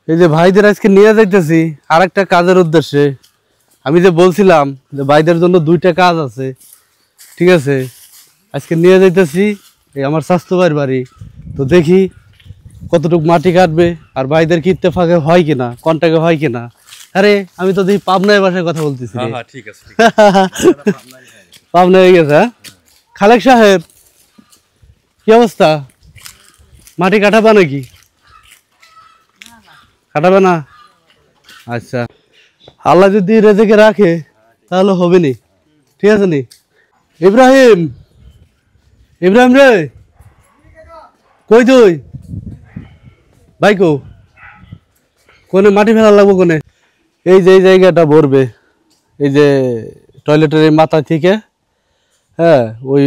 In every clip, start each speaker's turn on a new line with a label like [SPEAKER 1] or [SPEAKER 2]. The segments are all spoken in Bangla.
[SPEAKER 1] এই যে ভাইদের আজকে নিয়ে যাইতেছি আর একটা কাজের উদ্দেশ্যে। আমি যে বলছিলাম যে ভাইদের জন্য দুইটা কাজ আছে, ঠিক আছে? আজকে নিয়ে যাইতেছি এই আমার স্বাস্থ্য ভাইয়ের বাড়ি। তো দেখি কতটুকু মাটি কাটবে আর ভাইদের কি ইত্তেফাকে হয় কিনা, কন্ট্যাক্টে হয় কিনা। আরে আমি তো দেখি পাবনায় বাসায় কথা বলতেছি।
[SPEAKER 2] ঠিক আছে
[SPEAKER 1] পাবনা হয়ে গেছে। হ্যাঁ খালেক সাহেব, কি অবস্থা? মাটি কাটাবা নাকি? কাটাবে না? আচ্ছা, আল্লাহ যদি রেজেকে রাখে তাহলে হবে নি, ঠিক আছে নি? ইব্রাহিম, ইব্রাহিম রে, কই তুই? ভাই কো কোনে মাটি ফেলা লাগবো কোনে? এই যে এই জায়গাটা ভরবে, এই যে টয়লেটের এই মাথা থেকে, হ্যাঁ ওই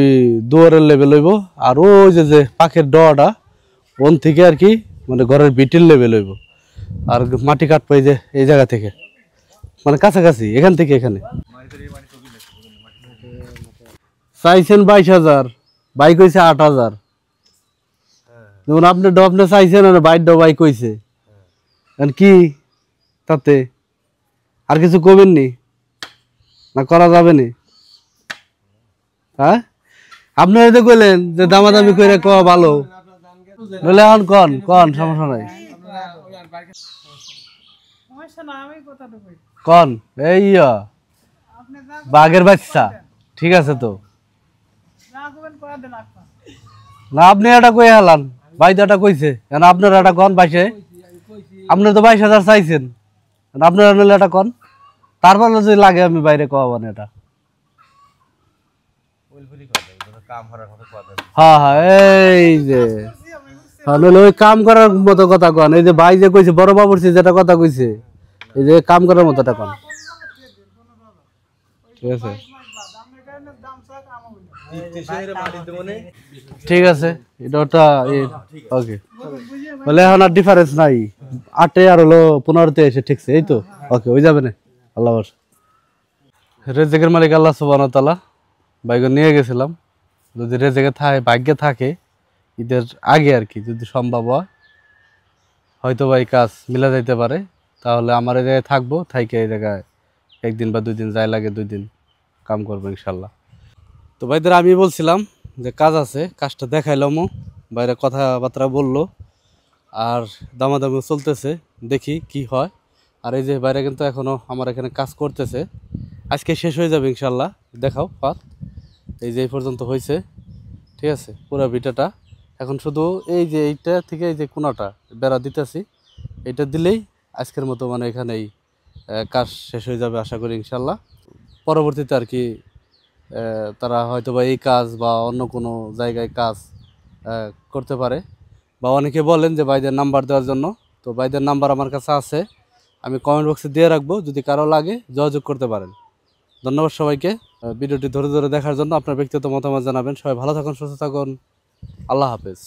[SPEAKER 1] দুয়ারের লেভেল হইব। আর ওই যে যে পাখের ডোয়াটা ওন থেকে আর কি, মানে ঘরের বিটির লেভেল হইব। আর মাটি কাটবো এই যে এই জায়গা থেকে, মানে কাছাকাছি এখান থেকে এখানে। চাইছেন 22,000, বাইক হয়েছে 8,000। যেমন আপনি আপনি চাইছেন আর বাইক বাইক কইছে কি তাতে আর কিছু কবেন নি না করা যাবে নি? হ্যাঁ আপনি হয়তো কইলেন যে দামাদামি করে কওয়া ভালো, বলে এখন কন কন সমস্যা নাই কন। এই বাঘের বাচ্চা, ঠিক আছে তো না, আপনি এটা কই হালান, ভাই তো এটা কইছে কেন আপনার এটা কন বাইশে, আপনার তো 22,000 চাইছেন, আপনারা নিলে এটা কন, তারপর যদি লাগে আমি বাইরে কওয়াবো না এটা। হ্যাঁ হ্যাঁ এই যে ওই কাম করার মতো কথা কন। এই যে ভাই যে কইছে বড় বাবুর্চি যেটা কথা কইছে, এই যে কাম করার মতো এটা কন, ঠিক আছে? ঠিক আছে, এটা ওটা ওকে বলে এখন আর ডিফারেন্স নাই, 8 আর হলো 15 এসে ঠিকছে, এই তো ওকে হয়ে যাবে না। আল্লাহ রেজেকের মালিক আল্লাহ সুবহানাহু ওয়া তাআলা। বাইক নিয়ে গেছিলাম, যদি রেজেকে থাকে ভাগ্যে থাকে ঈদের আগে আর কি, যদি সম্ভব হয় হয়তো ভাই কাজ মিলা যাইতে পারে, তাহলে আমার এই জায়গায় থাকবো, থাইকে এই জায়গায় 1 দিন বা 2 দিন যাই লাগে 2 দিন কাম করবো ইনশাল্লাহ। তো ভাইদের আমি বলছিলাম যে কাজ আছে, কাজটা দেখাইলামও, বাইরে কথাবার্তা বললো আর দামাদামি চলতেছে, দেখি কি হয়। আর এই যে বাইরে কিন্তু এখনও আমার এখানে কাজ করতেছে, আজকে শেষ হয়ে যাবে ইনশাল্লাহ। দেখাও পাত, এই যে এই পর্যন্ত হয়েছে, ঠিক আছে পুরো ভিটাটা। এখন শুধু এই যে এইটা থেকে এই যে কোনাটা বেড়া দিতেছি, এটা দিলেই আজকের মতো মানে এখানেই কাজ শেষ হয়ে যাবে আশা করি ইনশাল্লাহ। পরবর্তীতে আর কি তারা হয়তো বা এই কাজ বা অন্য কোনো জায়গায় কাজ করতে পারে, বা অনেকে বলেন যে ভাইদের নাম্বার দেওয়ার জন্য। তো ভাইদের নাম্বার আমার কাছে আছে, আমি কমেন্ট বক্সে দিয়ে রাখবো, যদি কারো লাগে যোগাযোগ করতে পারেন। ধন্যবাদ সবাইকে ভিডিওটি ধরে ধরে দেখার জন্য। আপনার ব্যক্তিগত মতামত জানাবেন। সবাই ভালো থাকুন, সুস্থ থাকুন, আল্লাহ হাফেজ।